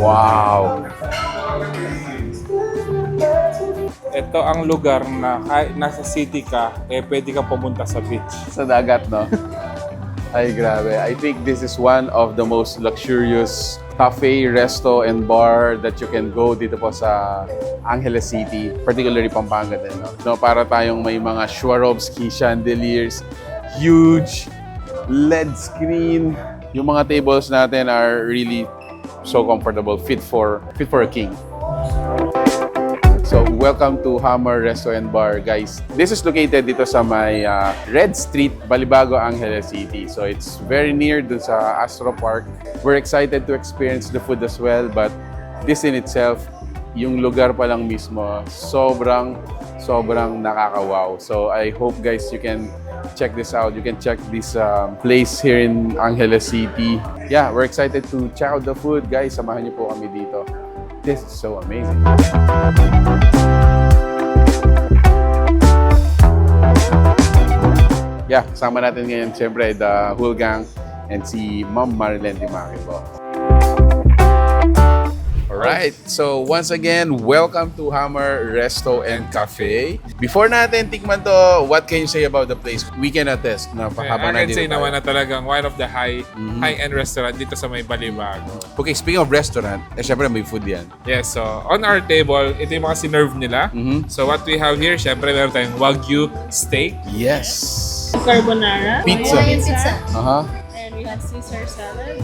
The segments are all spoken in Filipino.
Wow! Ito ang lugar na kahit nasa city ka, pwede kang pumunta sa beach. Sa dagat, no? Ay, grabe. I think this is one of the most luxurious cafe, resto, and bar that you can go dito po sa Angeles City, particularly Pampanga din, no? No, para tayong may mga Swarovski chandeliers, huge LED screen. Yung mga tables natin are really so comfortable, fit for a king. So, welcome to Hammer Resto and Bar, guys. This is located dito sa may Red Street, Balibago, Angeles City. So, it's very near dun sa Astro Park. We're excited to experience the food as well, but this in itself, yung lugar pa lang mismo, sobrang nakaka-wow. So, I hope, guys, you can check this out. You can check this place here in Angeles City. Yeah, we're excited to check out the food, guys. Samahan niyo po kami dito. This is so amazing. Yeah, kasama natin ngayon siyempre the whole gang and si Ma'am Marilyn Dimaki po. Alright, so once again, welcome to Hammer Resto and Cafe. Before natin tikman to, what can you say about the place? We can attest na habang I can say naman na talagang one of the high-end restaurant dito sa may Balibago. Okay, speaking of restaurant, syempre may food yan. Yes, so on our table, ito yung mga sinerve nila. So what we have here, syempre meron tayong Wagyu steak. Yes! Carbonara. Pizza. Pizza. Uh-huh. And we have Caesar salad.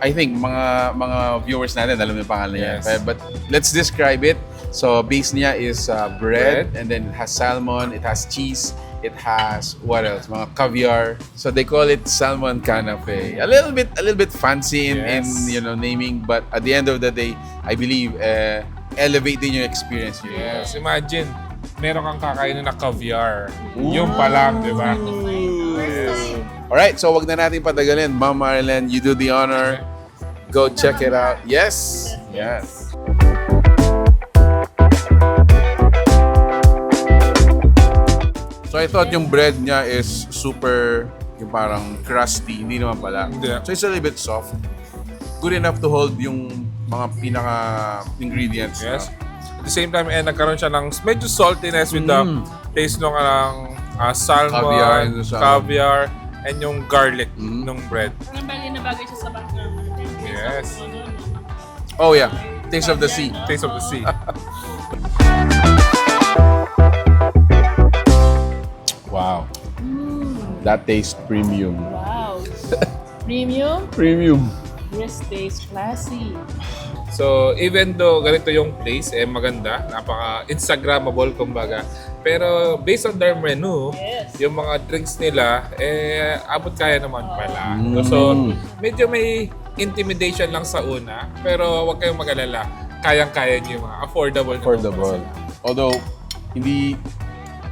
I think mga viewers natin alam yung pangalan niya. Yes. But let's describe it. So base niya is bread, and then it has salmon, it has cheese, it has what else? Mga caviar. So they call it salmon canapé. A little bit fancy in naming, but at the end of the day, I believe elevate din yung experience niyo. Yes, imagine, meron kang kakainin na caviar. Yung pa lang, di ba? Yes. Alright, so wag na natin patagalin. Ma'am Marilyn, you do the honor. Go check it out. Yes. Yes. So I thought yung bread niya is super, yung parang crusty. Hindi naman pala. Hindi. So it's a little bit soft. Good enough to hold yung mga pinaka-ingredients. Yes. At the same time, nagkaroon siya ng medyo saltiness with the taste ng salmon, caviar, and yung garlic ng bread. Ang bagay na bagay siya sa background. Yes. Oh yeah, taste of the sea. Taste of the sea. Wow. That tastes premium. Wow. Premium. Premium. This tastes classy. So, even though ganito yung place, maganda, napaka-Instagrammable, kumbaga. Pero, based on their menu, Yes. yung mga drinks nila, abot kaya naman pala. So, medyo may intimidation lang sa una, pero huwag kayong mag-alala. Kayang-kaya nyo yung mga affordable. Although,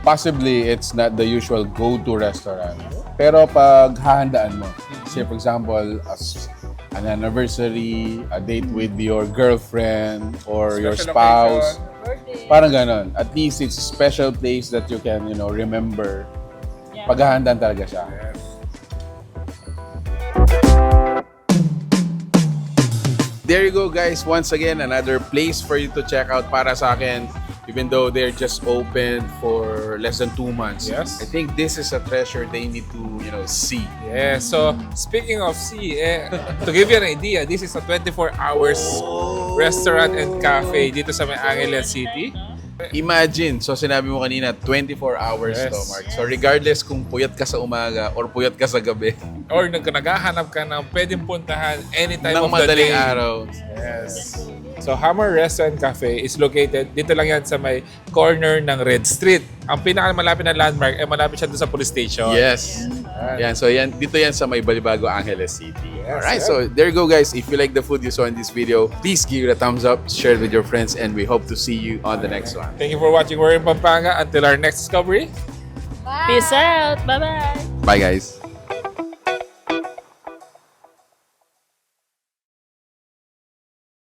possibly, it's not the usual go-to restaurant. Pero pag hahandaan mo, say for example, an anniversary, a date with your girlfriend or your Special spouse. Birthday. Parang ganon. At least it's a special place that you can, remember. Yeah. Paghahandaan talaga siya. Yes. There you go, guys. Once again, another place for you to check out para sa akin. Even though they're just open for less than 2 months. Yes. I think this is a treasure they need to, see. Yeah, so speaking of sea, to give you an idea, this is a 24 hours restaurant and cafe dito sa may Angeles City. Imagine, so sinabi mo kanina, 24 hours Yes. to, Mark. So regardless kung puyat ka sa umaga or puyat ka sa gabi, Or naghahanap ka ng pwedeng puntahan anytime ng of the madaling day. araw. Yes. So Hammer Restaurant Cafe is located dito lang yan sa may corner ng Red Street. Ang pinakamalapit na landmark ay malapit siya doon sa police station. Yes. Yan, so dito yan sa may Balibago, Angeles City. Yes, Alright, sir. so there you go, guys. If you like the food you saw in this video, please give it a thumbs up, share it with your friends, and we hope to see you on the next one. Thank you for watching. We're in Pampanga. Until our next discovery. Peace out. Bye-bye. Bye, guys.